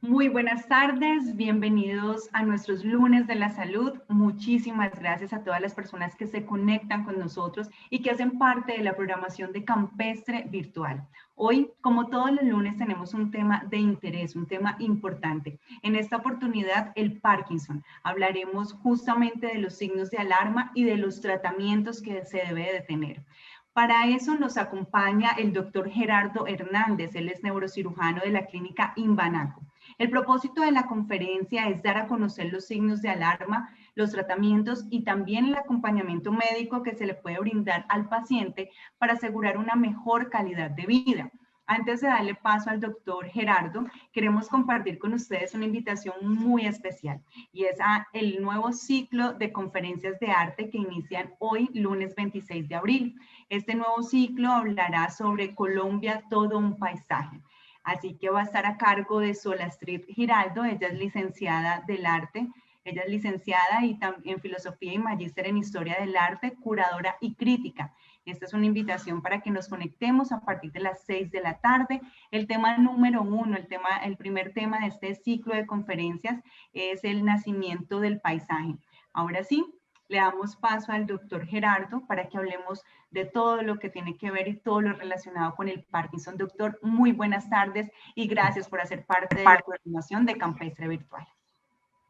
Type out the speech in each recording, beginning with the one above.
Muy buenas tardes, bienvenidos a nuestros lunes de la salud. Muchísimas gracias a todas las personas que se conectan con nosotros y que hacen parte de la programación de Campestre Virtual. Hoy, como todos los lunes, tenemos un tema de interés, un tema importante. En esta oportunidad, el Parkinson. Hablaremos justamente de los signos de alarma y de los tratamientos que se debe de tener. Para eso nos acompaña el doctor Gerardo Hernández, él es neurocirujano de la clínica Imbanaco. El propósito de la conferencia es dar a conocer los signos de alarma, los tratamientos y también el acompañamiento médico que se le puede brindar al paciente para asegurar una mejor calidad de vida. Antes de darle paso al doctor Gerardo, queremos compartir con ustedes una invitación muy especial y es a el nuevo ciclo de conferencias de arte que inician hoy, lunes 26 de abril. Este nuevo ciclo hablará sobre Colombia, todo un paisaje. Así que va a estar a cargo de Solastrid Giraldo, ella es licenciada del arte, ella es licenciada y en filosofía y magíster en historia del arte, curadora y crítica. Esta es una invitación para que nos conectemos a partir de las 6 de la tarde. El tema número 1, el primer tema de este ciclo de conferencias es el nacimiento del paisaje. Ahora sí, le damos paso al doctor Gerardo para que hablemos de todo lo que tiene que ver y todo lo relacionado con el Parkinson. Doctor, muy buenas tardes y gracias por hacer parte de la coordinación de Campestre Virtual.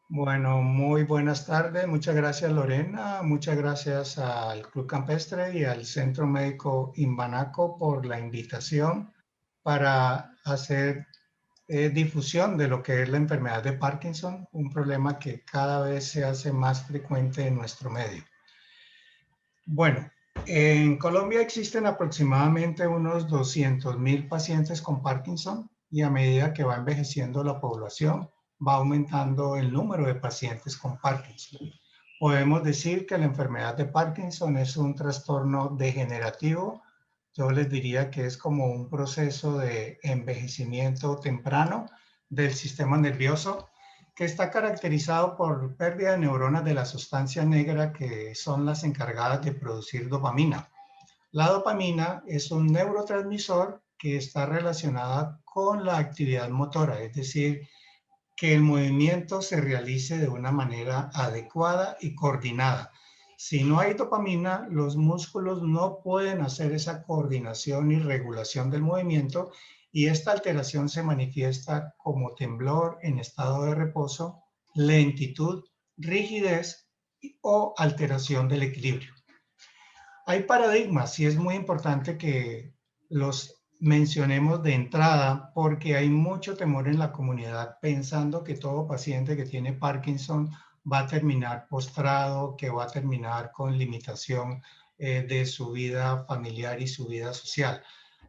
Bueno, muy buenas tardes. Muchas gracias, Lorena. Muchas gracias al Club Campestre y al Centro Médico Imbanaco por la invitación para hacer difusión de lo que es la enfermedad de Parkinson, un problema que cada vez se hace más frecuente en nuestro medio. Bueno, en Colombia existen aproximadamente unos 200.000 pacientes con Parkinson y a medida que va envejeciendo la población, va aumentando el número de pacientes con Parkinson. Podemos decir que la enfermedad de Parkinson es un trastorno degenerativo. Yo les diría que es como un proceso de envejecimiento temprano del sistema nervioso que está caracterizado por pérdida de neuronas de la sustancia negra que son las encargadas de producir dopamina. La dopamina es un neurotransmisor que está relacionada con la actividad motora, es decir, que el movimiento se realice de una manera adecuada y coordinada. Si no hay dopamina, los músculos no pueden hacer esa coordinación y regulación del movimiento y esta alteración se manifiesta como temblor en estado de reposo, lentitud, rigidez o alteración del equilibrio. Hay paradigmas y es muy importante que los mencionemos de entrada porque hay mucho temor en la comunidad pensando que todo paciente que tiene Parkinson va a terminar postrado, que va a terminar con limitación de su vida familiar y su vida social.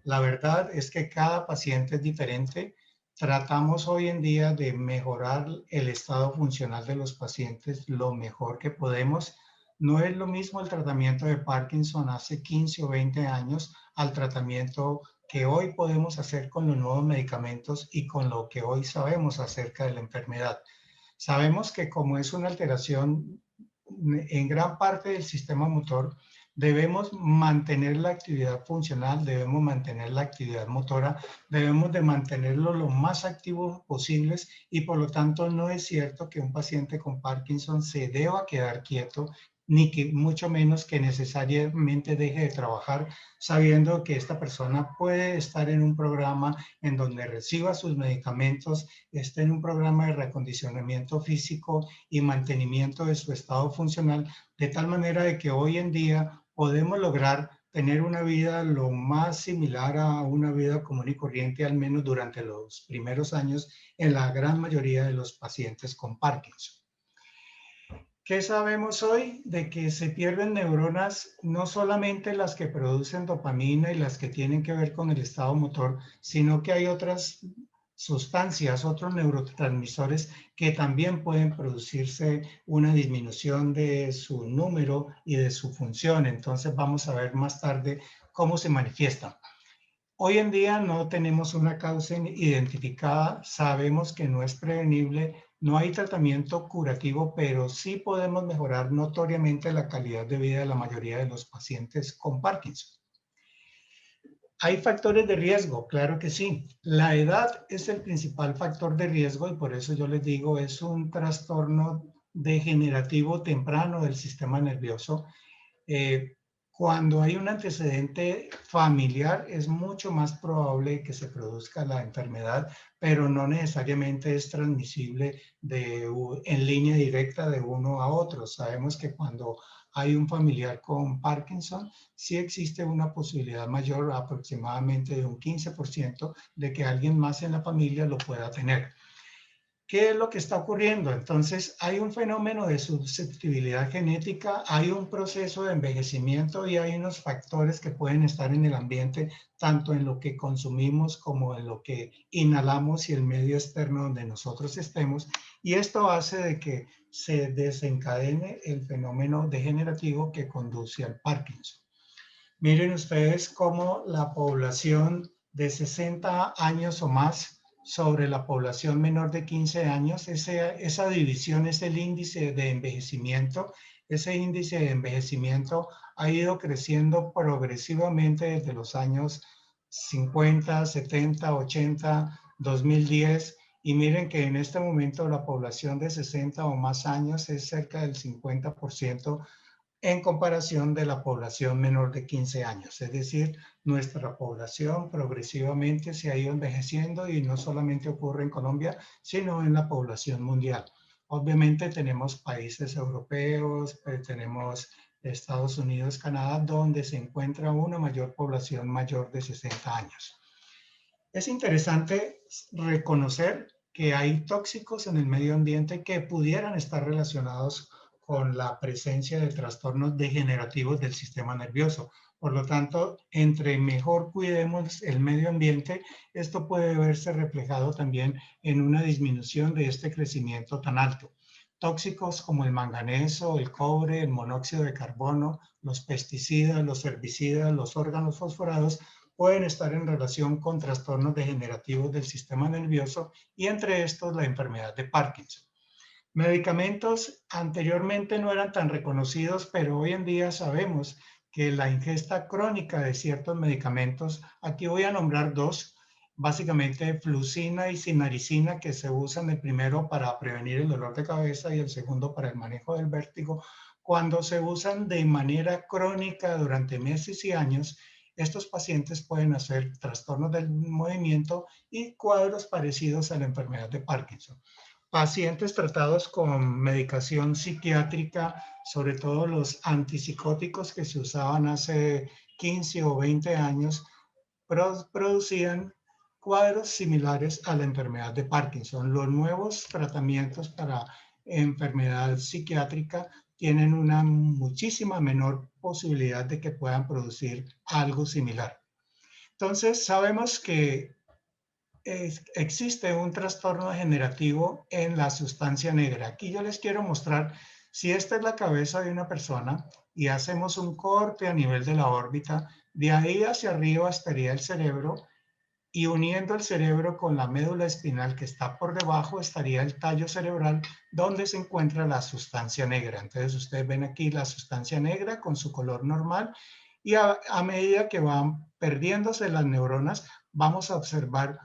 La verdad es que cada paciente es diferente. Tratamos hoy en día de mejorar el estado funcional de los pacientes lo mejor que podemos. No es lo mismo el tratamiento de Parkinson hace 15 o 20 años al tratamiento que hoy podemos hacer con los nuevos medicamentos y con lo que hoy sabemos acerca de la enfermedad. Sabemos que como es una alteración en gran parte del sistema motor, debemos mantener la actividad funcional, debemos mantener la actividad motora, debemos de mantenerlo lo más activos posibles y por lo tanto no es cierto que un paciente con Parkinson se deba quedar quieto ni que mucho menos que necesariamente deje de trabajar sabiendo que esta persona puede estar en un programa en donde reciba sus medicamentos, esté en un programa de reacondicionamiento físico y mantenimiento de su estado funcional, de tal manera de que hoy en día podemos lograr tener una vida lo más similar a una vida común y corriente, al menos durante los primeros años, en la gran mayoría de los pacientes con Parkinson. ¿Qué sabemos hoy? De que se pierden neuronas, no solamente las que producen dopamina y las que tienen que ver con el estado motor, sino que hay otras sustancias, otros neurotransmisores que también pueden producirse una disminución de su número y de su función. Entonces vamos a ver más tarde cómo se manifiestan. Hoy en día no tenemos una causa identificada, sabemos que no es prevenible, no hay tratamiento curativo, pero sí podemos mejorar notoriamente la calidad de vida de la mayoría de los pacientes con Parkinson. Hay factores de riesgo, claro que sí. La edad es el principal factor de riesgo y por eso yo les digo, es un trastorno degenerativo temprano del sistema nervioso. Eh, Cuando hay un antecedente familiar, es mucho más probable que se produzca la enfermedad, pero no necesariamente es transmisible en línea directa de uno a otro. Sabemos que cuando hay un familiar con Parkinson, sí existe una posibilidad mayor, aproximadamente de un 15%, de que alguien más en la familia lo pueda tener. ¿Qué es lo que está ocurriendo? Entonces, hay un fenómeno de susceptibilidad genética, hay un proceso de envejecimiento y hay unos factores que pueden estar en el ambiente, tanto en lo que consumimos como en lo que inhalamos y el medio externo donde nosotros estemos. Y esto hace de que se desencadene el fenómeno degenerativo que conduce al Parkinson. Miren ustedes cómo la población de 60 años o más sobre la población menor de 15 años, esa división es el índice de envejecimiento. Ese índice de envejecimiento ha ido creciendo progresivamente desde los años 50, 70, 80, 2010. Y miren que en este momento la población de 60 o más años es cerca del 50% en comparación de la población menor de 15 años. Es decir, nuestra población progresivamente se ha ido envejeciendo y no solamente ocurre en Colombia, sino en la población mundial. Obviamente tenemos países europeos, tenemos Estados Unidos, Canadá, donde se encuentra una mayor población mayor de 60 años. Es interesante reconocer que hay tóxicos en el medio ambiente que pudieran estar relacionados con la presencia de trastornos degenerativos del sistema nervioso. Por lo tanto, entre mejor cuidemos el medio ambiente, esto puede verse reflejado también en una disminución de este crecimiento tan alto. Tóxicos como el manganeso, el cobre, el monóxido de carbono, los pesticidas, los herbicidas, los órganos fosforados pueden estar en relación con trastornos degenerativos del sistema nervioso y entre estos la enfermedad de Parkinson. Medicamentos anteriormente no eran tan reconocidos, pero hoy en día sabemos que la ingesta crónica de ciertos medicamentos, aquí voy a nombrar dos, básicamente flucina y sinaricina, que se usan el primero para prevenir el dolor de cabeza y el segundo para el manejo del vértigo. Cuando se usan de manera crónica durante meses y años, estos pacientes pueden hacer trastornos del movimiento y cuadros parecidos a la enfermedad de Parkinson. Pacientes tratados con medicación psiquiátrica, sobre todo los antipsicóticos que se usaban hace 15 o 20 años, producían cuadros similares a la enfermedad de Parkinson. Los nuevos tratamientos para enfermedad psiquiátrica tienen una muchísima menor posibilidad de que puedan producir algo similar. Entonces, sabemos que existe un trastorno degenerativo en la sustancia negra. Aquí yo les quiero mostrar, si esta es la cabeza de una persona y hacemos un corte a nivel de la órbita, de ahí hacia arriba estaría el cerebro y uniendo el cerebro con la médula espinal que está por debajo estaría el tallo cerebral donde se encuentra la sustancia negra. Entonces ustedes ven aquí la sustancia negra con su color normal y a medida que van perdiéndose las neuronas vamos a observar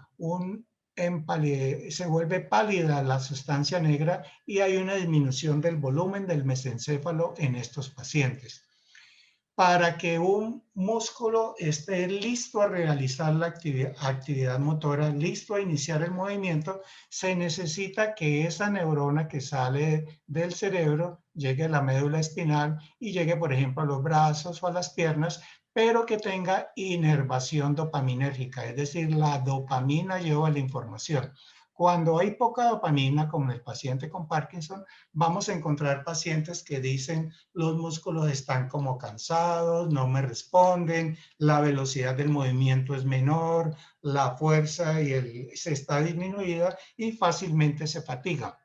se vuelve pálida la sustancia negra y hay una disminución del volumen del mesencéfalo en estos pacientes. Para que un músculo esté listo a realizar la actividad motora, listo a iniciar el movimiento, se necesita que esa neurona que sale del cerebro llegue a la médula espinal y llegue, por ejemplo, a los brazos o a las piernas, pero que tenga inervación dopaminérgica, es decir, la dopamina lleva la información. Cuando hay poca dopamina, como en el paciente con Parkinson, vamos a encontrar pacientes que dicen los músculos están como cansados, no me responden, la velocidad del movimiento es menor, la fuerza se está disminuida y fácilmente se fatiga.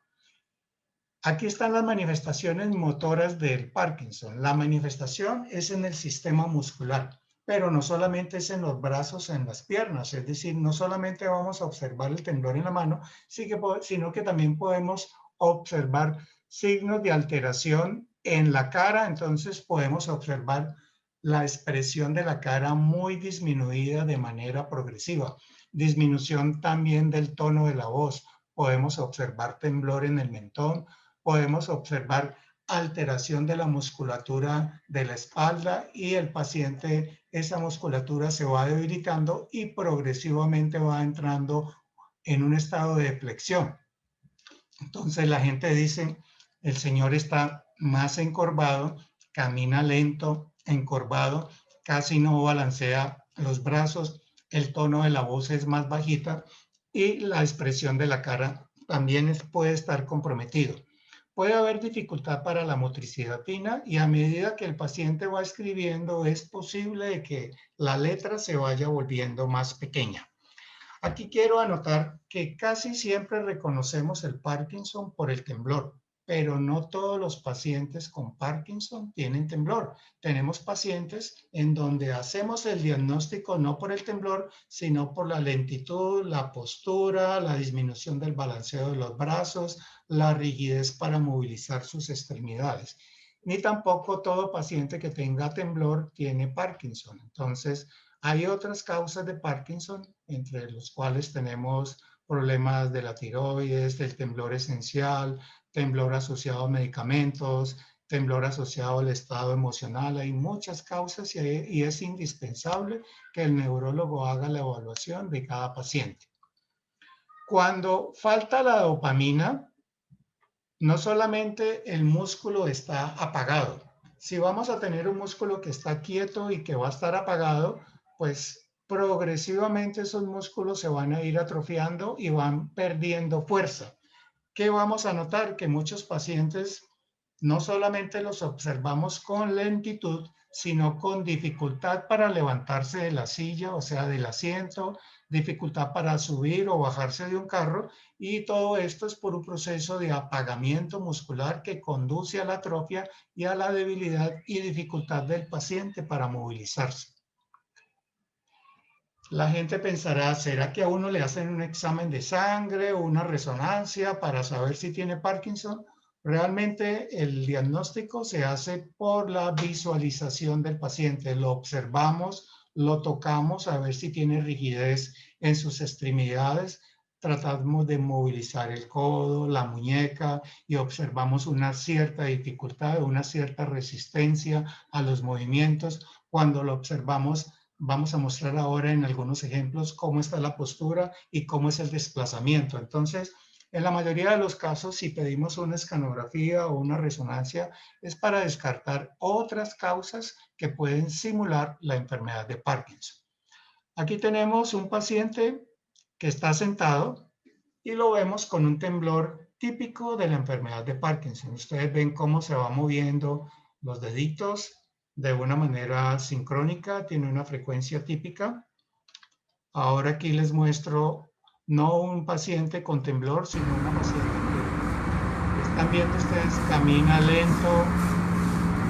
Aquí están las manifestaciones motoras del Parkinson. La manifestación es en el sistema muscular, pero no solamente es en los brazos, en las piernas, es decir, no solamente vamos a observar el temblor en la mano, sino que también podemos observar signos de alteración en la cara, entonces podemos observar la expresión de la cara muy disminuida de manera progresiva. Disminución también del tono de la voz. Podemos observar temblor en el mentón, podemos observar alteración de la musculatura de la espalda y el paciente, esa musculatura se va debilitando y progresivamente va entrando en un estado de flexión. Entonces la gente dice, el señor está más encorvado, camina lento, encorvado, casi no balancea los brazos, el tono de la voz es más bajita y la expresión de la cara también puede estar comprometido. Puede haber dificultad para la motricidad fina y a medida que el paciente va escribiendo es posible que la letra se vaya volviendo más pequeña. Aquí quiero anotar que casi siempre reconocemos el Parkinson por el temblor, pero no todos los pacientes con Parkinson tienen temblor. Tenemos pacientes en donde hacemos el diagnóstico no por el temblor, sino por la lentitud, la postura, la disminución del balanceo de los brazos, la rigidez para movilizar sus extremidades. Ni tampoco todo paciente que tenga temblor tiene Parkinson. Entonces, hay otras causas de Parkinson, entre los cuales tenemos problemas de la tiroides, del temblor esencial, temblor asociado a medicamentos, temblor asociado al estado emocional. Hay muchas causas y es indispensable que el neurólogo haga la evaluación de cada paciente. Cuando falta la dopamina, no solamente el músculo está apagado. Si vamos a tener un músculo que está quieto y que va a estar apagado, pues progresivamente esos músculos se van a ir atrofiando y van perdiendo fuerza. ¿Qué vamos a notar? Que muchos pacientes no solamente los observamos con lentitud, sino con dificultad para levantarse de la silla, o sea, del asiento, dificultad para subir o bajarse de un carro, y todo esto es por un proceso de apagamiento muscular que conduce a la atrofia y a la debilidad y dificultad del paciente para movilizarse. La gente pensará, ¿será que a uno le hacen un examen de sangre o una resonancia para saber si tiene Parkinson? Realmente el diagnóstico se hace por la visualización del paciente. Lo observamos, lo tocamos a ver si tiene rigidez en sus extremidades. Tratamos de movilizar el codo, la muñeca y observamos una cierta dificultad, una cierta resistencia a los movimientos. Cuando lo observamos, vamos a mostrar ahora en algunos ejemplos cómo está la postura y cómo es el desplazamiento. Entonces, en la mayoría de los casos, si pedimos una escanografía o una resonancia, es para descartar otras causas que pueden simular la enfermedad de Parkinson. Aquí tenemos un paciente que está sentado y lo vemos con un temblor típico de la enfermedad de Parkinson. Ustedes ven cómo se va moviendo los deditos de una manera sincrónica, tiene una frecuencia típica. Ahora aquí les muestro no un paciente con temblor, sino una paciente que están viendo ustedes, camina lento.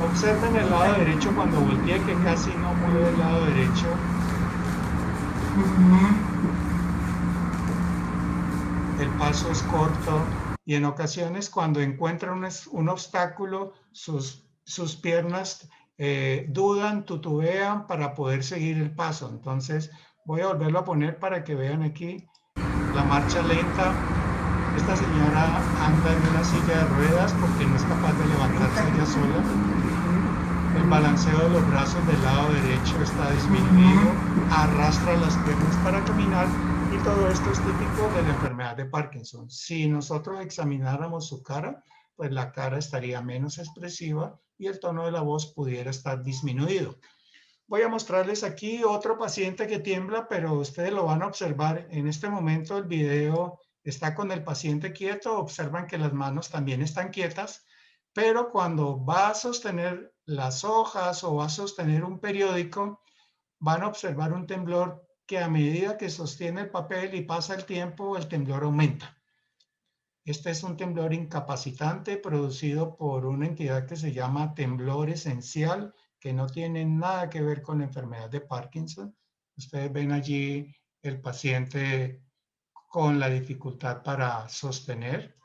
Observen el lado derecho cuando voltee, que casi no mueve el lado derecho. El paso es corto y en ocasiones cuando encuentra un obstáculo, sus piernas dudan, tutubean para poder seguir el paso. Entonces voy a volverlo a poner para que vean aquí la marcha lenta. Esta señora anda en una silla de ruedas porque no es capaz de levantarse ella sola. El balanceo de los brazos del lado derecho está disminuido, arrastra las piernas para caminar y todo esto es típico de la enfermedad de Parkinson. Si nosotros examináramos su cara, pues la cara estaría menos expresiva y el tono de la voz pudiera estar disminuido. Voy a mostrarles aquí otro paciente que tiembla, pero ustedes lo van a observar. En este momento el video está con el paciente quieto, observan que las manos también están quietas, pero cuando va a sostener las hojas o va a sostener un periódico, van a observar un temblor que a medida que sostiene el papel y pasa el tiempo, el temblor aumenta. Este es un temblor incapacitante producido por una entidad que se llama temblor esencial, que no tiene nada que ver con la enfermedad de Parkinson. Ustedes ven allí el paciente con la dificultad para sostener.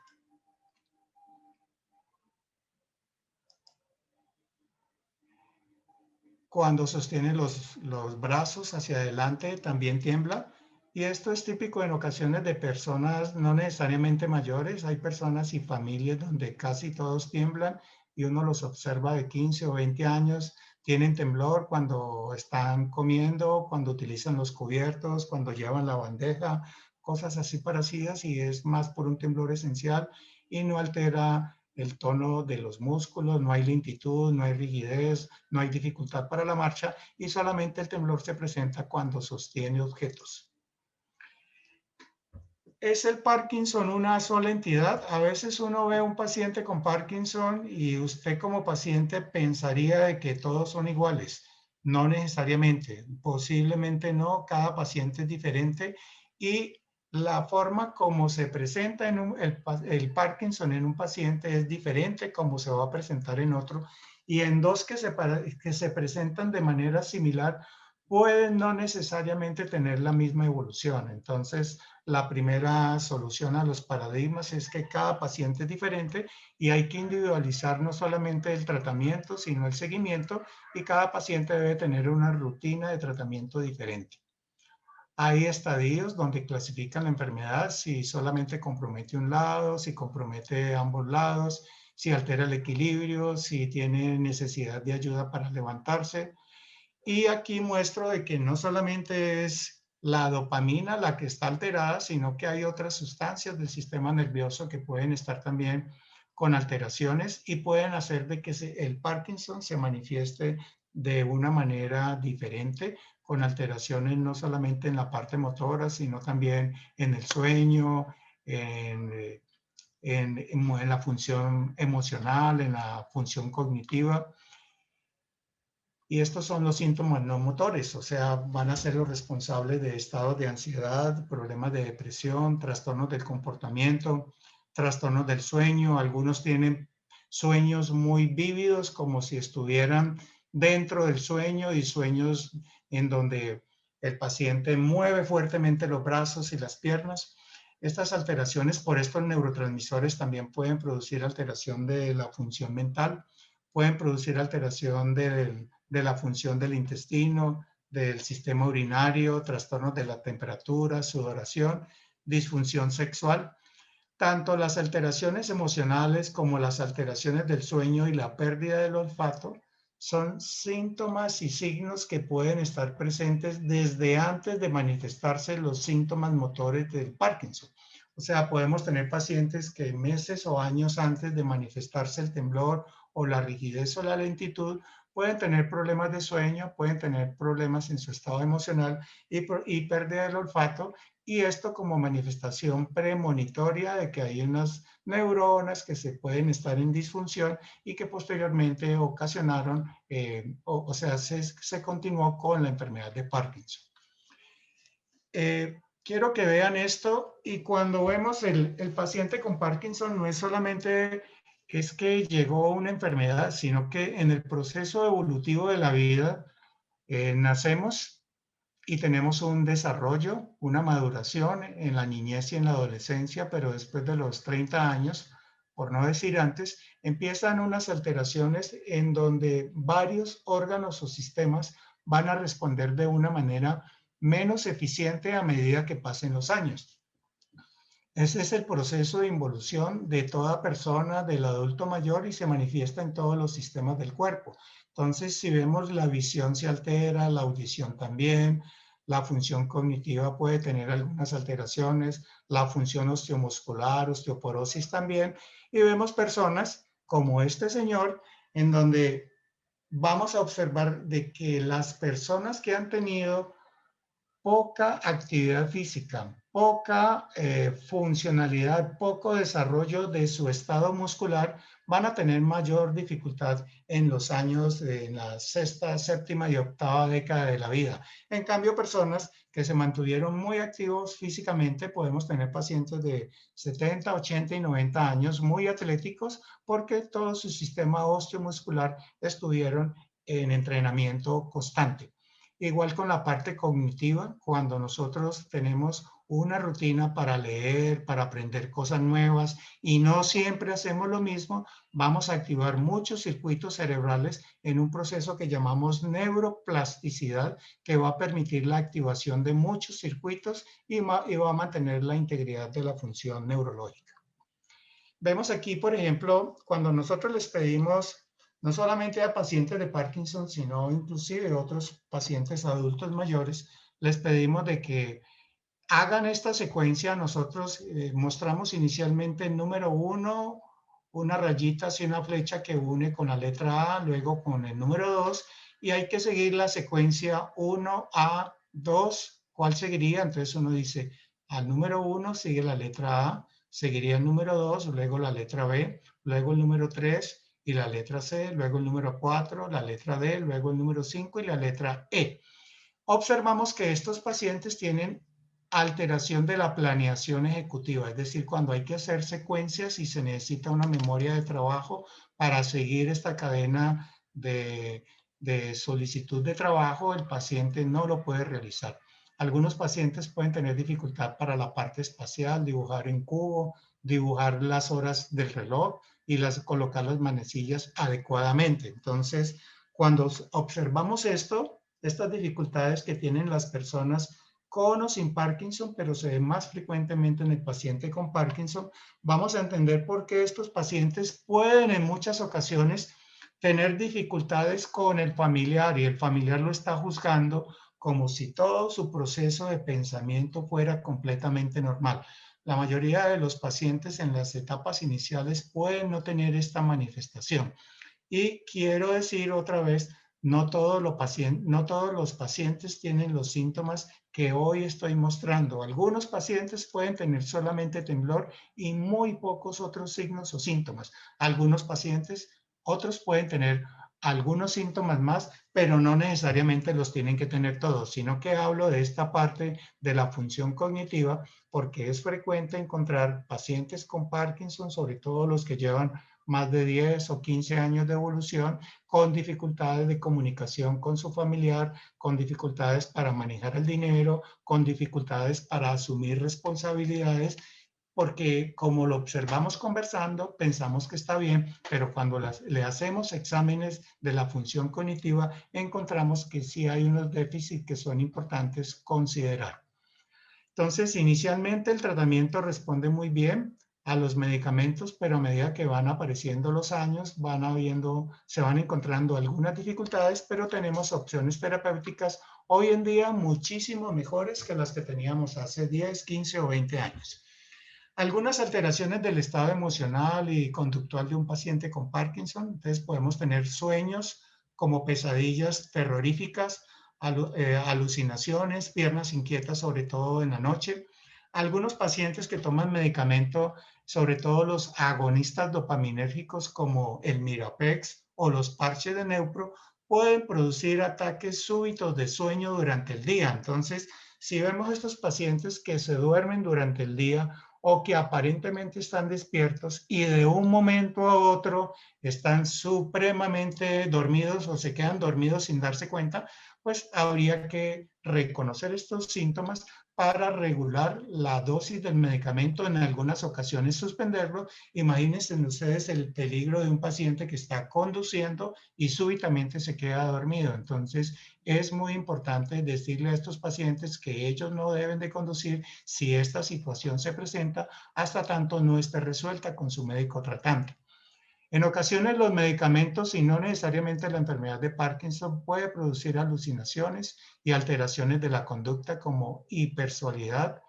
Cuando sostiene los brazos hacia adelante también tiembla. Y esto es típico en ocasiones de personas no necesariamente mayores. Hay personas y familias donde casi todos tiemblan y uno los observa de 15 o 20 años. Tienen temblor cuando están comiendo, cuando utilizan los cubiertos, cuando llevan la bandeja, cosas así parecidas, y es más por un temblor esencial y no altera el tono de los músculos, no hay lentitud, no hay rigidez, no hay dificultad para la marcha y solamente el temblor se presenta cuando sostiene objetos. ¿Es el Parkinson una sola entidad? A veces uno ve a un paciente con Parkinson y usted como paciente pensaría de que todos son iguales. No necesariamente, posiblemente no, cada paciente es diferente y la forma como se presenta el Parkinson en un paciente es diferente como se va a presentar en otro, y en dos que se presentan de manera similar pueden no necesariamente tener la misma evolución. Entonces, la primera solución a los paradigmas es que cada paciente es diferente y hay que individualizar no solamente el tratamiento, sino el seguimiento, y cada paciente debe tener una rutina de tratamiento diferente. Hay estadios donde clasifican la enfermedad, si solamente compromete un lado, si compromete ambos lados, si altera el equilibrio, si tiene necesidad de ayuda para levantarse. Y aquí muestro de que no solamente es la dopamina la que está alterada, sino que hay otras sustancias del sistema nervioso que pueden estar también con alteraciones y pueden hacer de que el Parkinson se manifieste de una manera diferente, con alteraciones no solamente en la parte motora, sino también en el sueño, en, en la función emocional, en la función cognitiva. Y estos son los síntomas no motores, o sea, van a ser los responsables de estados de ansiedad, problemas de depresión, trastornos del comportamiento, trastornos del sueño. Algunos tienen sueños muy vívidos, como si estuvieran dentro del sueño, y sueños en donde el paciente mueve fuertemente los brazos y las piernas. Estas alteraciones, por estos neurotransmisores, también pueden producir alteración de la función mental, pueden producir alteración de la función del intestino, del sistema urinario, trastornos de la temperatura, sudoración, disfunción sexual. Tanto las alteraciones emocionales como las alteraciones del sueño y la pérdida del olfato son síntomas y signos que pueden estar presentes desde antes de manifestarse los síntomas motores del Parkinson. O sea, podemos tener pacientes que meses o años antes de manifestarse el temblor o la rigidez o la lentitud pueden tener problemas de sueño, pueden tener problemas en su estado emocional y pérdida del olfato, y esto como manifestación premonitoria de que hay unas neuronas que se pueden estar en disfunción y que posteriormente ocasionaron, o sea, se continuó con la enfermedad de Parkinson. Quiero que vean esto, y cuando vemos el paciente con Parkinson no es solamente es que llegó una enfermedad, sino que en el proceso evolutivo de la vida nacemos y tenemos un desarrollo, una maduración en la niñez y en la adolescencia, pero después de los 30 años, por no decir antes, empiezan unas alteraciones en donde varios órganos o sistemas van a responder de una manera menos eficiente a medida que pasen los años. Ese es el proceso de involución de toda persona, del adulto mayor, y se manifiesta en todos los sistemas del cuerpo. Entonces, si vemos, la visión se altera, la audición también, la función cognitiva puede tener algunas alteraciones, la función osteomuscular, osteoporosis también, y vemos personas como este señor, en donde vamos a observar de que las personas que han tenido poca actividad física, poca funcionalidad, poco desarrollo de su estado muscular, van a tener mayor dificultad en los años, en la sexta, séptima y octava década de la vida. En cambio, personas que se mantuvieron muy activos físicamente, podemos tener pacientes de 70, 80 y 90 años muy atléticos, porque todo su sistema osteomuscular estuvieron en entrenamiento constante. Igual con la parte cognitiva, cuando nosotros tenemos una rutina para leer, para aprender cosas nuevas y no siempre hacemos lo mismo, vamos a activar muchos circuitos cerebrales en un proceso que llamamos neuroplasticidad, que va a permitir la activación de muchos circuitos y va a mantener la integridad de la función neurológica. Vemos aquí, por ejemplo, cuando nosotros les pedimos, no solamente a pacientes de Parkinson, sino inclusive otros pacientes adultos mayores, les pedimos de que hagan esta secuencia. Nosotros mostramos inicialmente el número 1, una rayita así, una flecha que une con la letra A, luego con el número 2, y hay que seguir la secuencia 1A, 2. ¿Cuál seguiría? Entonces uno dice, al número 1 sigue la letra A, seguiría el número 2, luego la letra B, luego el número 3 y la letra C, luego el número 4, la letra D, luego el número 5 y la letra E. Observamos que estos pacientes tienen alteración de la planeación ejecutiva, es decir, cuando hay que hacer secuencias y se necesita una memoria de trabajo para seguir esta cadena de solicitud de trabajo, el paciente no lo puede realizar. Algunos pacientes pueden tener dificultad para la parte espacial, dibujar en cubo, dibujar las horas del reloj y colocar las manecillas adecuadamente. Entonces, cuando observamos estas dificultades que tienen las personas con o sin Parkinson, pero se ve más frecuentemente en el paciente con Parkinson, vamos a entender por qué estos pacientes pueden en muchas ocasiones tener dificultades con el familiar y el familiar lo está juzgando como si todo su proceso de pensamiento fuera completamente normal. La mayoría de los pacientes en las etapas iniciales pueden no tener esta manifestación. Y quiero decir otra vez, no todos los pacientes tienen los síntomas que hoy estoy mostrando. Algunos pacientes pueden tener solamente temblor y muy pocos otros signos o síntomas. Algunos pacientes, otros pueden tener algunos síntomas más, pero no necesariamente los tienen que tener todos, sino que hablo de esta parte de la función cognitiva porque es frecuente encontrar pacientes con Parkinson, sobre todo los que llevan más de 10 o 15 años de evolución, con dificultades de comunicación con su familiar, con dificultades para manejar el dinero, con dificultades para asumir responsabilidades, porque como lo observamos conversando, pensamos que está bien, pero cuando le hacemos exámenes de la función cognitiva, encontramos que sí hay unos déficits que son importantes considerar. Entonces, inicialmente el tratamiento responde muy bien a los medicamentos, pero a medida que van apareciendo los años, se van encontrando algunas dificultades, pero tenemos opciones terapéuticas hoy en día muchísimo mejores que las que teníamos hace 10, 15 o 20 años. Algunas alteraciones del estado emocional y conductual de un paciente con Parkinson, entonces podemos tener sueños como pesadillas terroríficas, alucinaciones, piernas inquietas, sobre todo en la noche. Algunos pacientes que toman medicamento, sobre todo los agonistas dopaminérgicos como el Mirapex o los parches de Neupro, pueden producir ataques súbitos de sueño durante el día. Entonces, si vemos estos pacientes que se duermen durante el día o que aparentemente están despiertos y de un momento a otro están supremamente dormidos o se quedan dormidos sin darse cuenta, pues habría que reconocer estos síntomas para regular la dosis del medicamento, en algunas ocasiones suspenderlo. Imagínense ustedes el peligro de un paciente que está conduciendo y súbitamente se queda dormido. Entonces, es muy importante decirle a estos pacientes que ellos no deben de conducir si esta situación se presenta hasta tanto no esté resuelta con su médico tratante. En ocasiones los medicamentos y no necesariamente la enfermedad de Parkinson puede producir alucinaciones y alteraciones de la conducta como hipersexualidad,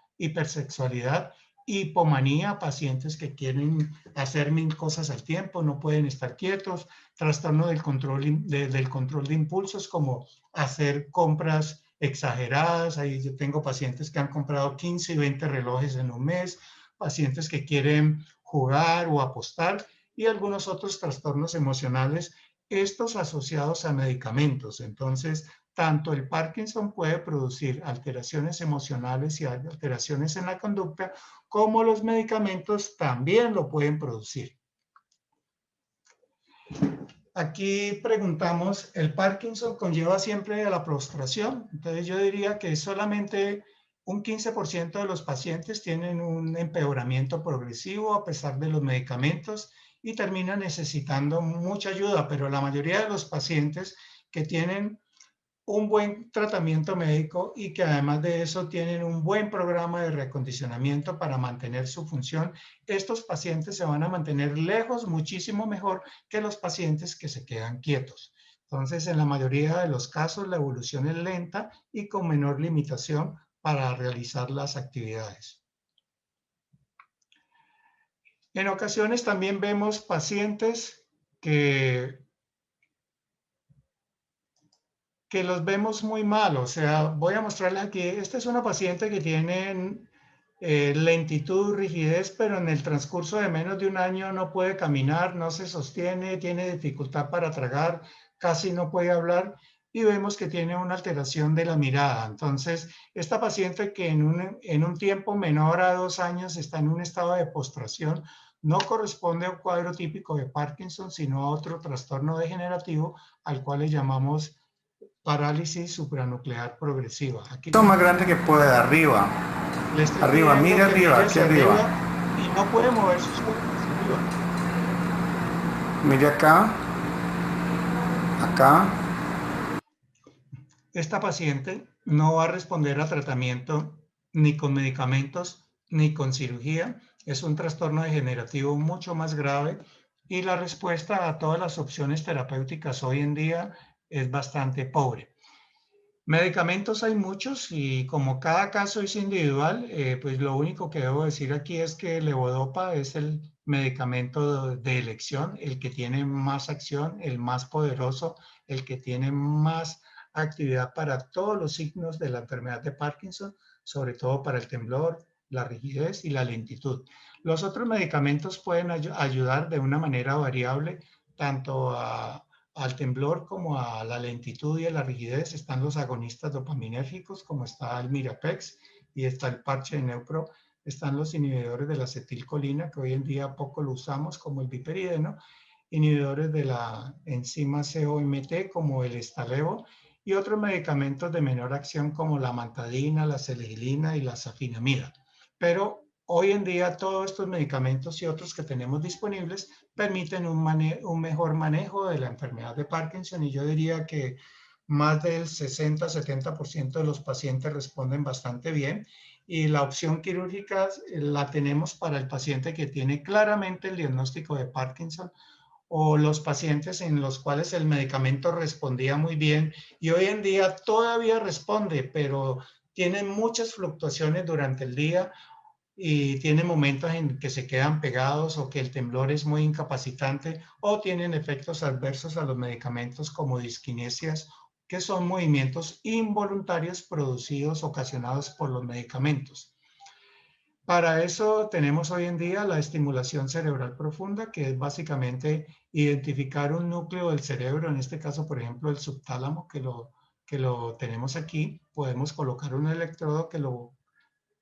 hipomanía, pacientes que quieren hacer mil cosas al tiempo, no pueden estar quietos, trastorno del control de impulsos como hacer compras exageradas. Ahí yo tengo pacientes que han comprado 15 y 20 relojes en un mes, pacientes que quieren jugar o apostar y algunos otros trastornos emocionales, estos asociados a medicamentos. Entonces, tanto el Parkinson puede producir alteraciones emocionales y alteraciones en la conducta, como los medicamentos también lo pueden producir. Aquí preguntamos, ¿el Parkinson conlleva siempre a la prostración? Entonces yo diría que solamente Un 15% de los pacientes tienen un empeoramiento progresivo a pesar de los medicamentos y terminan necesitando mucha ayuda, pero la mayoría de los pacientes que tienen un buen tratamiento médico y que además de eso tienen un buen programa de reacondicionamiento para mantener su función, estos pacientes se van a mantener lejos muchísimo mejor que los pacientes que se quedan quietos. Entonces, en la mayoría de los casos, la evolución es lenta y con menor limitación para realizar las actividades. En ocasiones también vemos pacientes que los vemos muy mal. O sea, voy a mostrarles aquí, esta es una paciente que tiene lentitud, rigidez, pero en el transcurso de menos de un año no puede caminar, no se sostiene, tiene dificultad para tragar, casi no puede hablar y vemos que tiene una alteración de la mirada. Entonces, esta paciente que en un tiempo menor a 2 años está en un estado de postración, no corresponde a un cuadro típico de Parkinson, sino a otro trastorno degenerativo al cual le llamamos parálisis supranuclear progresiva. Aquí lo más grande que pueda, arriba. Arriba, mire arriba, aquí arriba. Y no puede mover sus piernas arriba. Mire acá. Acá. Esta paciente no va a responder a tratamiento ni con medicamentos ni con cirugía. Es un trastorno degenerativo mucho más grave y la respuesta a todas las opciones terapéuticas hoy en día es bastante pobre. Medicamentos hay muchos y como cada caso es individual, pues lo único que debo decir aquí es que el levodopa es el medicamento de elección, el que tiene más acción, el más poderoso, el que tiene más actividad para todos los signos de la enfermedad de Parkinson, sobre todo para el temblor, la rigidez y la lentitud. Los otros medicamentos pueden ayudar de una manera variable tanto al temblor como a la lentitud y a la rigidez. Están los agonistas dopaminérgicos como está el Mirapex y está el parche de Neupro. Están los inhibidores de la acetilcolina que hoy en día poco lo usamos como el piperideno, inhibidores de la enzima COMT como el Stalevo y otros medicamentos de menor acción como la amantadina, la seligilina y la safinamida. Pero hoy en día todos estos medicamentos y otros que tenemos disponibles permiten un mejor manejo de la enfermedad de Parkinson y yo diría que más del 60-70% de los pacientes responden bastante bien y la opción quirúrgica la tenemos para el paciente que tiene claramente el diagnóstico de Parkinson o los pacientes en los cuales el medicamento respondía muy bien y hoy en día todavía responde, pero tiene muchas fluctuaciones durante el día y tiene momentos en que se quedan pegados o que el temblor es muy incapacitante o tienen efectos adversos a los medicamentos como disquinesias, que son movimientos involuntarios producidos, ocasionados por los medicamentos. Para eso tenemos hoy en día la estimulación cerebral profunda, que es básicamente identificar un núcleo del cerebro, en este caso, por ejemplo, el subtálamo, que lo tenemos aquí. Podemos colocar un electrodo que lo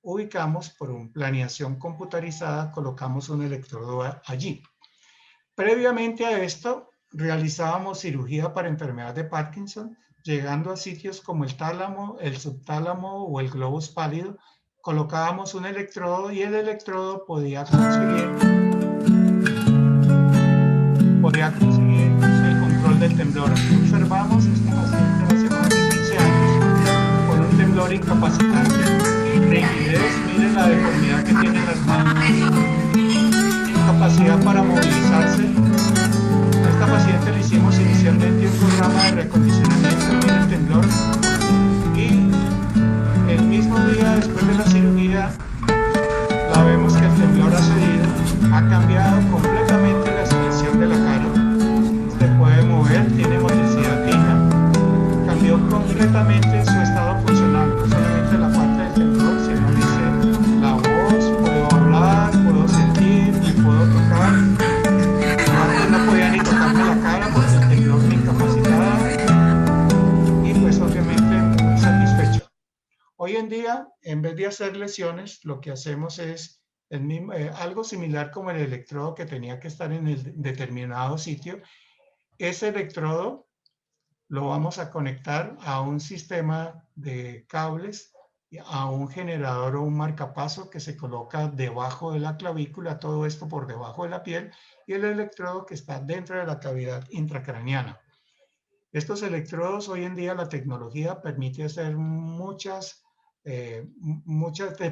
ubicamos por una planeación computarizada, colocamos un electrodo allí. Previamente a esto, realizábamos cirugía para enfermedad de Parkinson, llegando a sitios como el tálamo, el subtálamo o el globus pálido, colocábamos un electrodo y el electrodo podía conseguir el control del temblor. Aquí observamos esta paciente hace más de 15 años con un temblor incapacitante, rigidez, miren la deformidad que tiene en las manos, incapacidad para movilizarse. A esta paciente le hicimos inicialmente un programa de reacondicionamiento en el temblor y el mismo día después de la cirugía la vemos que el temblor ha cedido, ha cambiado completamente la expresión de la cara, se puede mover, tiene motricidad fina, cambió completamente su estado funcional, no solamente la parte del temblor, sino dice la voz, puedo hablar, puedo sentir y puedo tocar. Antes no podía ni tocarme la cara porque el temblor me incapacitaba y pues obviamente muy satisfecho. Hoy en día, en vez de hacer lesiones, lo que hacemos es algo similar como el electrodo que tenía que estar en el determinado sitio. Ese electrodo lo vamos a conectar a un sistema de cables a un generador o un marcapaso que se coloca debajo de la clavícula, todo esto por debajo de la piel, y el electrodo que está dentro de la cavidad intracraneana. Estos electrodos, hoy en día la tecnología permite hacer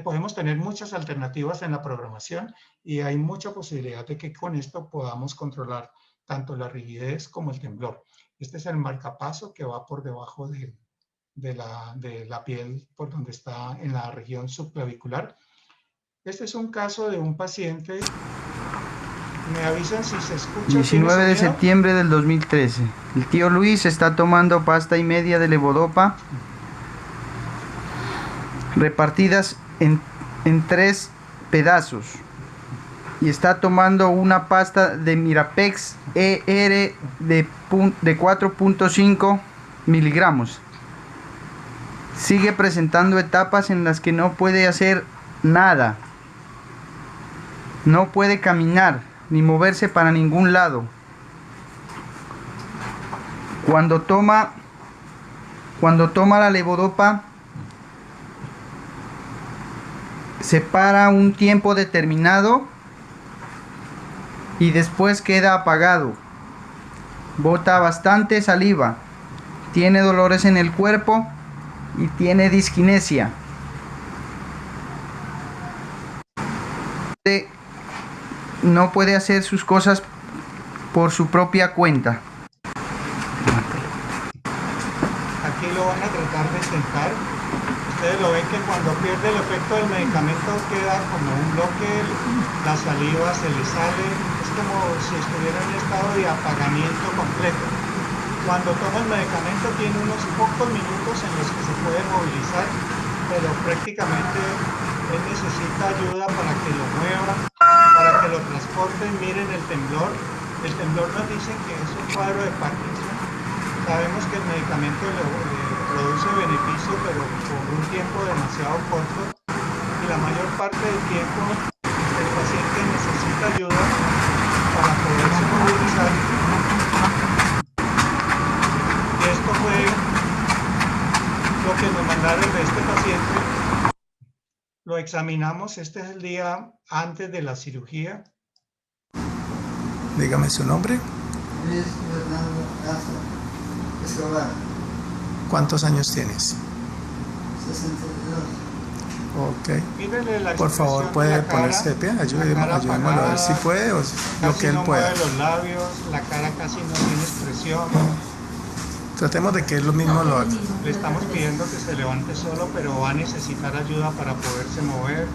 podemos tener muchas alternativas en la programación y hay mucha posibilidad de que con esto podamos controlar tanto la rigidez como el temblor. Este es el marcapaso que va por debajo de la piel, por donde está en la región subclavicular. Este es un caso de un paciente. Me avisan si se escucha. 19 de septiembre del 2013. El tío Luis está tomando pasta y media de levodopa repartidas en 3 pedazos. Y está tomando una pasta de Mirapex ER de 4.5 miligramos. Sigue presentando etapas en las que no puede hacer nada. No puede caminar ni moverse para ningún lado. Cuando toma la levodopa, se para un tiempo determinado y después queda apagado. Bota bastante saliva, tiene dolores en el cuerpo y tiene disquinesia. No puede hacer sus cosas por su propia cuenta. Aquí lo van a tratar de sentar. Ustedes lo ven que cuando pierde el efecto del medicamento queda como un bloque, la saliva se le sale, es como si estuviera en estado de apagamiento completo. Cuando toma el medicamento tiene unos pocos minutos en los que se puede movilizar, pero prácticamente él necesita ayuda para que lo mueva, para que lo transporten. Miren el temblor. El temblor nos dice que es un cuadro de Parkinson. Sabemos que el medicamento le produce beneficio, pero por un tiempo demasiado corto. Y la mayor parte del tiempo el paciente necesita ayuda para poderse movilizar. Y esto fue lo que nos mandaron de este paciente. Lo examinamos, este es el día antes de la cirugía. Dígame su nombre. Luis Fernando Castro Escobar. ¿Cuántos años tienes? 62. Ok. Por favor, ¿puede ponerse de pie? Ayúdemelo a ver si puede o lo que él pueda. Casi no mueve los labios, la cara casi no tiene expresión. Tratemos de que él lo mismo lo haga. Le estamos pidiendo que se levante solo, pero va a necesitar ayuda para poderse mover.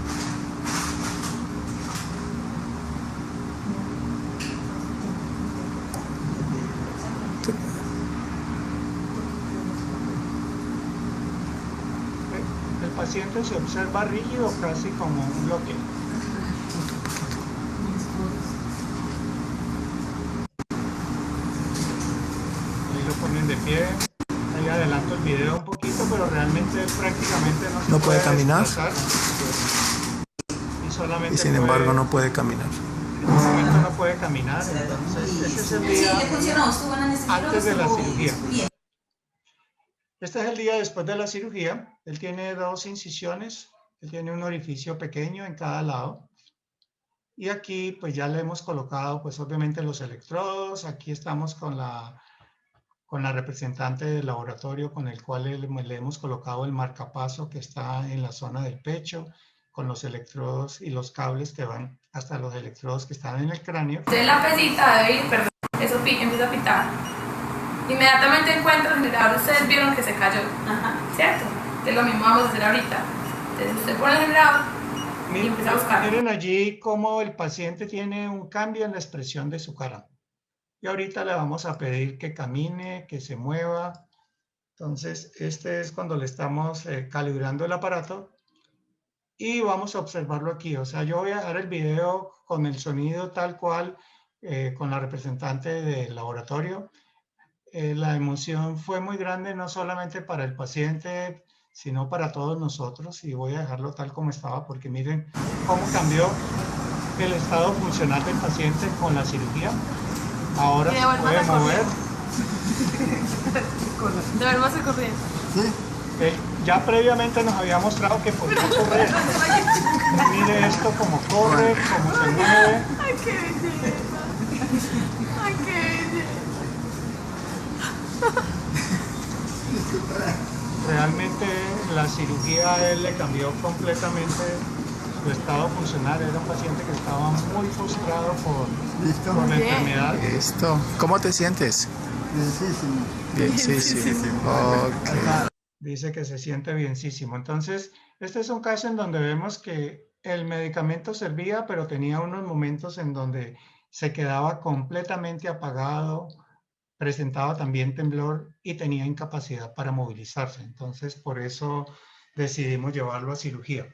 El paciente se observa rígido, casi como un bloque. Ahí lo ponen de pie. Ahí adelanto el video un poquito, pero realmente él prácticamente no puede caminar. Y sin embargo no puede caminar. En este momento no puede caminar, entonces ese es el día antes de la cirugía. Este es el día después de la cirugía. Él tiene 2 incisiones, él tiene un orificio pequeño en cada lado. Y aquí pues ya le hemos colocado pues obviamente los electrodos. Aquí estamos con la representante del laboratorio con el cual le hemos colocado el marcapaso que está en la zona del pecho, con los electrodos y los cables que van hasta los electrodos que están en el cráneo. Entonces la pesita debe ir, perdón, eso empieza a pitar. Inmediatamente encuentra el generador, ustedes vieron que se cayó, ¿cierto? Que lo mismo vamos a hacer ahorita. Entonces usted pone el generador y empieza a buscar. Miren allí cómo el paciente tiene un cambio en la expresión de su cara. Y ahorita le vamos a pedir que camine, que se mueva. Entonces, este es cuando le estamos calibrando el aparato. Y vamos a observarlo aquí. O sea, yo voy a dejar el video con el sonido tal cual, con la representante del laboratorio. La emoción fue muy grande, no solamente para el paciente, sino para todos nosotros. Y voy a dejarlo tal como estaba, porque miren cómo cambió el estado funcional del paciente con la cirugía. Ahora se puede mover. Devolvamos el corriente. Sí. Ya previamente nos había mostrado que podía correr. Mire esto como corre, como se mueve. ¡Ay, qué belleza! ¡Ay, qué belleza! Realmente la cirugía a él le cambió completamente su estado funcional. Era un paciente que estaba muy frustrado por la enfermedad. Listo. ¿Cómo te sientes? Bienísimo. Okay. Dice que se siente bienísimo. Entonces, este es un caso en donde vemos que el medicamento servía, pero tenía unos momentos en donde se quedaba completamente apagado, presentaba también temblor y tenía incapacidad para movilizarse. Entonces, por eso decidimos llevarlo a cirugía.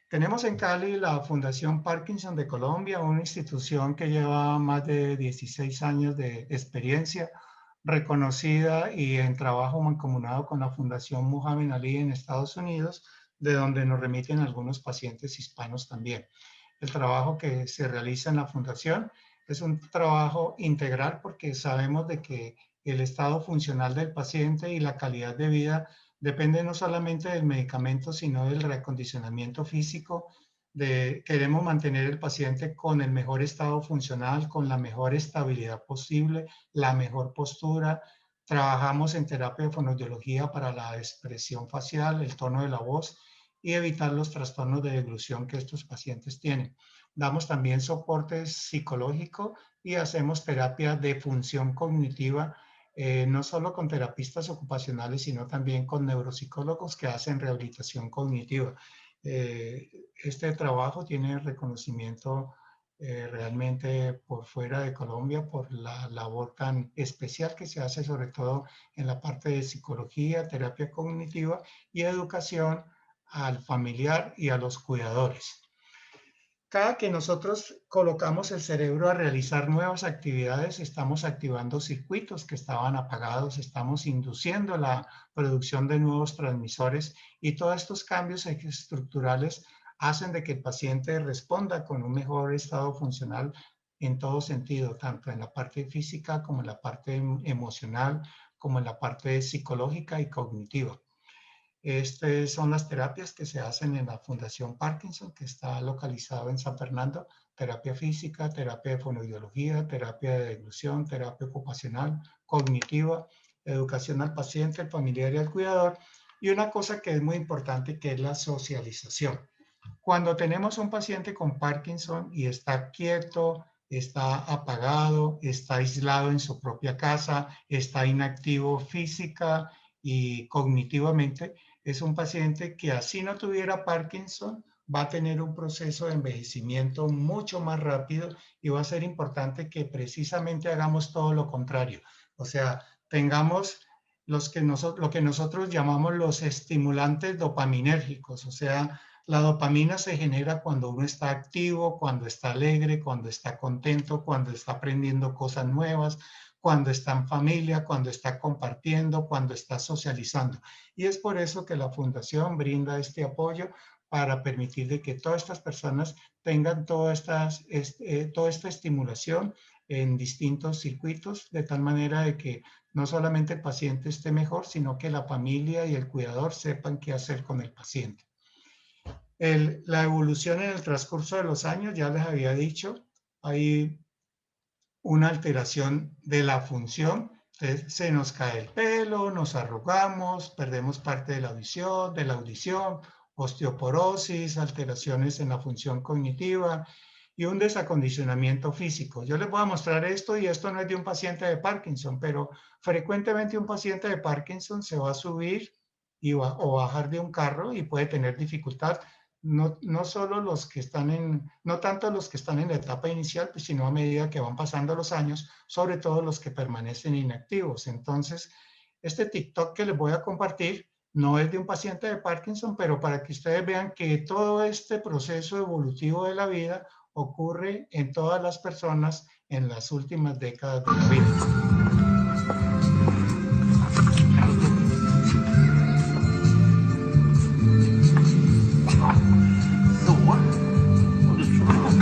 Tenemos en Cali la Fundación Parkinson de Colombia, una institución que lleva más de 16 años de experiencia, reconocida y en trabajo mancomunado con la Fundación Muhammad Ali en Estados Unidos, de donde nos remiten algunos pacientes hispanos también. El trabajo que se realiza en la fundación es un trabajo integral porque sabemos de que el estado funcional del paciente y la calidad de vida depende no solamente del medicamento, sino del reacondicionamiento físico. Queremos mantener el paciente con el mejor estado funcional, con la mejor estabilidad posible, la mejor postura. Trabajamos en terapia de fonoaudiología para la expresión facial, el tono de la voz y evitar los trastornos de deglución que estos pacientes tienen. Damos también soporte psicológico y hacemos terapia de función cognitiva, no solo con terapistas ocupacionales, sino también con neuropsicólogos que hacen rehabilitación cognitiva. Este trabajo tiene reconocimiento realmente por fuera de Colombia por la labor tan especial que se hace sobre todo en la parte de psicología, terapia cognitiva y educación al familiar y a los cuidadores. Cada que nosotros colocamos el cerebro a realizar nuevas actividades, estamos activando circuitos que estaban apagados, estamos induciendo la producción de nuevos transmisores y todos estos cambios estructurales hacen de que el paciente responda con un mejor estado funcional en todo sentido, tanto en la parte física como en la parte emocional, como en la parte psicológica y cognitiva. Estas son las terapias que se hacen en la Fundación Parkinson, que está localizado en San Fernando. Terapia física, terapia de fonoaudiología, terapia de deglución, terapia ocupacional, cognitiva, educación al paciente, al familiar y al cuidador. Y una cosa que es muy importante, que es la socialización. Cuando tenemos un paciente con Parkinson y está quieto, está apagado, está aislado en su propia casa, está inactivo física y cognitivamente, es un paciente que así no tuviera Parkinson, va a tener un proceso de envejecimiento mucho más rápido y va a ser importante que precisamente hagamos todo lo contrario. O sea, tengamos lo que nosotros llamamos los estimulantes dopaminérgicos. O sea, la dopamina se genera cuando uno está activo, cuando está alegre, cuando está contento, cuando está aprendiendo cosas nuevas, cuando está en familia, cuando está compartiendo, cuando está socializando. Y es por eso que la Fundación brinda este apoyo para permitir de que todas estas personas tengan toda esta estimulación en distintos circuitos, de tal manera de que no solamente el paciente esté mejor, sino que la familia y el cuidador sepan qué hacer con el paciente. La evolución en el transcurso de los años, ya les había dicho, hay una alteración de la función. Entonces, se nos cae el pelo, nos arrugamos, perdemos parte de la audición, osteoporosis, alteraciones en la función cognitiva y un desacondicionamiento físico. Yo les voy a mostrar esto y esto no es de un paciente de Parkinson, pero frecuentemente un paciente de Parkinson se va a subir o bajar de un carro y puede tener dificultad. No solo no tanto los que están en la etapa inicial, pues, sino a medida que van pasando los años, sobre todo los que permanecen inactivos. Entonces, este TikTok que les voy a compartir no es de un paciente de Parkinson, pero para que ustedes vean que todo este proceso evolutivo de la vida ocurre en todas las personas en las últimas décadas de la vida.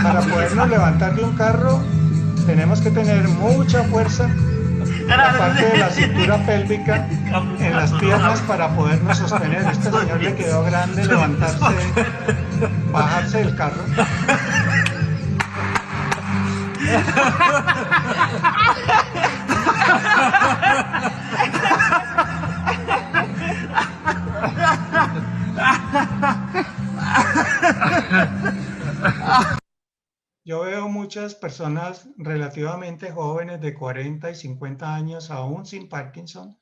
Para podernos levantar de un carro, tenemos que tener mucha fuerza la parte de la cintura pélvica en las piernas para podernos sostener. Este señor le quedó grande levantarse, bajarse del carro. Yo veo muchas personas relativamente jóvenes de 40 y 50 años aún sin Parkinson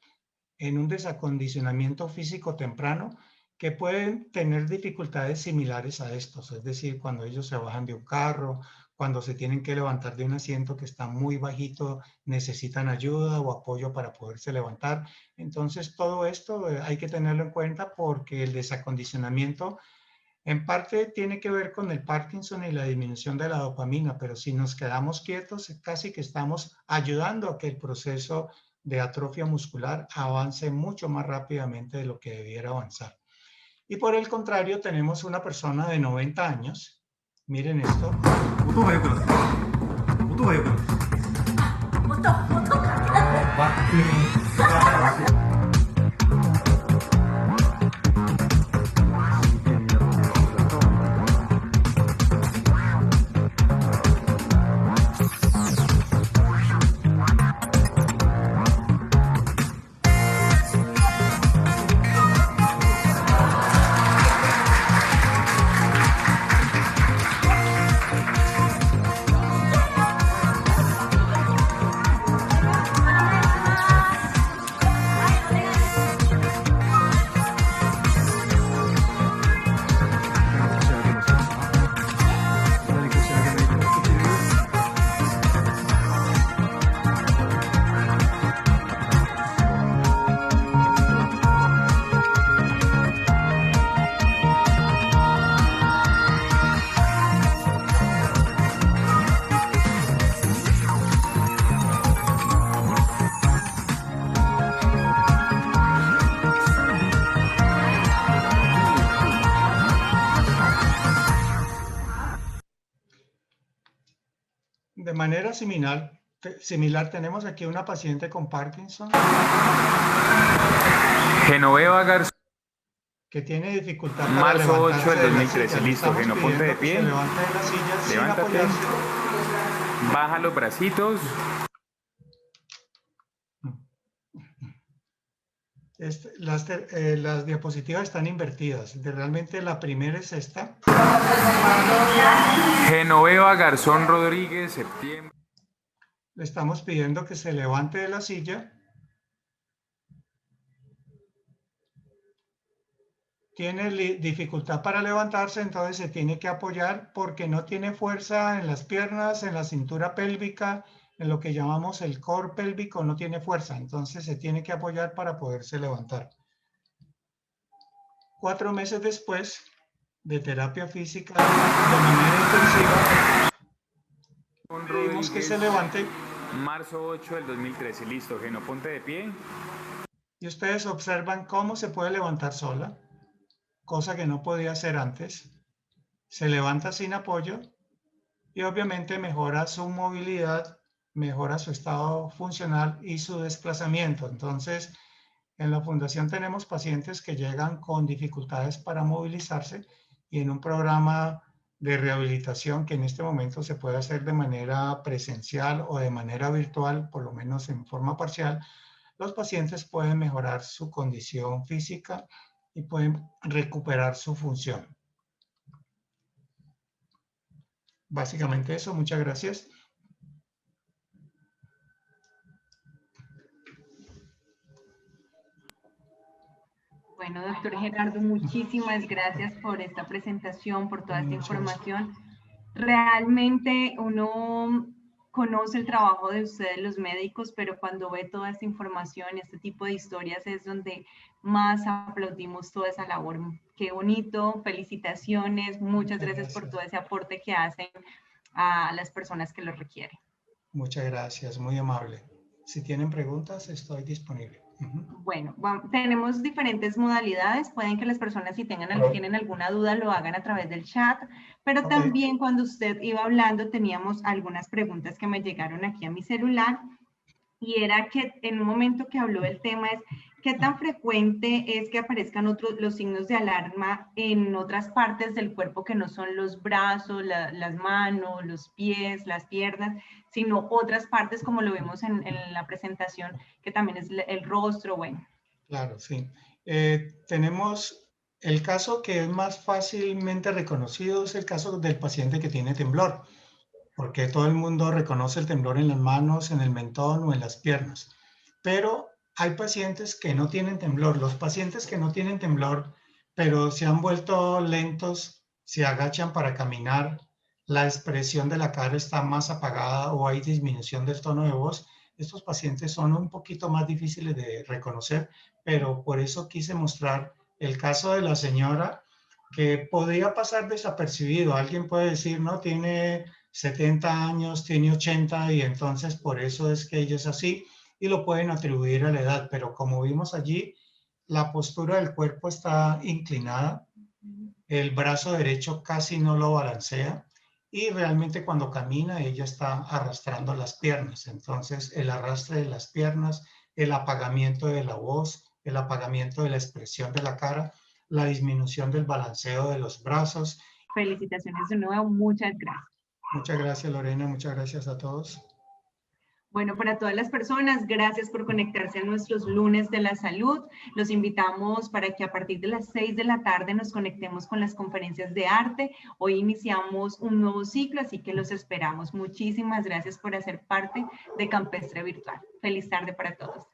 en un desacondicionamiento físico temprano que pueden tener dificultades similares a estos, es decir, cuando ellos se bajan de un carro, cuando se tienen que levantar de un asiento que está muy bajito, necesitan ayuda o apoyo para poderse levantar. Entonces todo esto hay que tenerlo en cuenta porque el desacondicionamiento en parte tiene que ver con el Parkinson y la disminución de la dopamina, pero si nos quedamos quietos, casi que estamos ayudando a que el proceso de atrofia muscular avance mucho más rápidamente de lo que debiera avanzar. Y por el contrario, tenemos una persona de 90 años. Miren esto. De manera similar, tenemos aquí una paciente con Parkinson. Genoveva Garzón. Que tiene dificultad para Marzo 8 del de 2013, listo, Geno, ponte de pie. Levante de la silla sin Levántate. apoyarse. Baja los bracitos. Las diapositivas están invertidas. Realmente la primera es esta. Genoveva Garzón Rodríguez, septiembre. Le estamos pidiendo que se levante de la silla. Tiene dificultad para levantarse, entonces se tiene que apoyar porque no tiene fuerza en las piernas, en la cintura pélvica, en lo que llamamos el core pélvico, no tiene fuerza, entonces se tiene que apoyar para poderse levantar. 4 meses después de terapia física de manera intensiva, pedimos que se levante. Marzo 8 del 2013, listo, Geno, ponte de pie. Y ustedes observan cómo se puede levantar sola, cosa que no podía hacer antes. Se levanta sin apoyo y obviamente mejora su movilidad, mejora su estado funcional y su desplazamiento. Entonces, en la fundación tenemos pacientes que llegan con dificultades para movilizarse y en un programa de rehabilitación que en este momento se puede hacer de manera presencial o de manera virtual, por lo menos en forma parcial, los pacientes pueden mejorar su condición física y pueden recuperar su función. Básicamente eso, muchas gracias. Bueno, doctor Gerardo, muchísimas gracias por esta presentación, por toda esta información. Realmente uno conoce el trabajo de ustedes, los médicos, pero cuando ve toda esta información, este tipo de historias es donde más aplaudimos toda esa labor. Qué bonito, felicitaciones, muchas gracias por todo ese aporte que hacen a las personas que lo requieren. Muchas gracias, muy amable. Si tienen preguntas, estoy disponible. Bueno, tenemos diferentes modalidades. Pueden que las personas, si tienen alguna duda, lo hagan a través del chat, pero también cuando usted iba hablando teníamos algunas preguntas que me llegaron aquí a mi celular y era que en un momento que habló del tema es qué tan frecuente es que aparezcan los signos de alarma en otras partes del cuerpo que no son los brazos, las manos, los pies, las piernas, sino otras partes como lo vemos en la presentación, que también es el rostro, bueno. Claro, sí. Tenemos el caso que es más fácilmente reconocido, es el caso del paciente que tiene temblor, porque todo el mundo reconoce el temblor en las manos, en el mentón o en las piernas. Pero hay pacientes que no tienen temblor. Los pacientes que no tienen temblor, pero se han vuelto lentos, se agachan para caminar, la expresión de la cara está más apagada o hay disminución del tono de voz, estos pacientes son un poquito más difíciles de reconocer, pero por eso quise mostrar el caso de la señora que podría pasar desapercibido. Alguien puede decir, no, tiene 70 años, tiene 80 y entonces por eso es que ella es así y lo pueden atribuir a la edad, pero como vimos allí, la postura del cuerpo está inclinada, el brazo derecho casi no lo balancea y realmente cuando camina ella está arrastrando las piernas, entonces el arrastre de las piernas, el apagamiento de la voz, el apagamiento de la expresión de la cara, la disminución del balanceo de los brazos. Felicitaciones de nuevo, muchas gracias. Muchas gracias, Lorena, muchas gracias a todos. Bueno, para todas las personas, gracias por conectarse a nuestros lunes de la salud. Los invitamos para que a partir de las 6 de la tarde nos conectemos con las conferencias de arte. Hoy iniciamos un nuevo ciclo, así que los esperamos. Muchísimas gracias por hacer parte de Campestre Virtual. Feliz tarde para todos.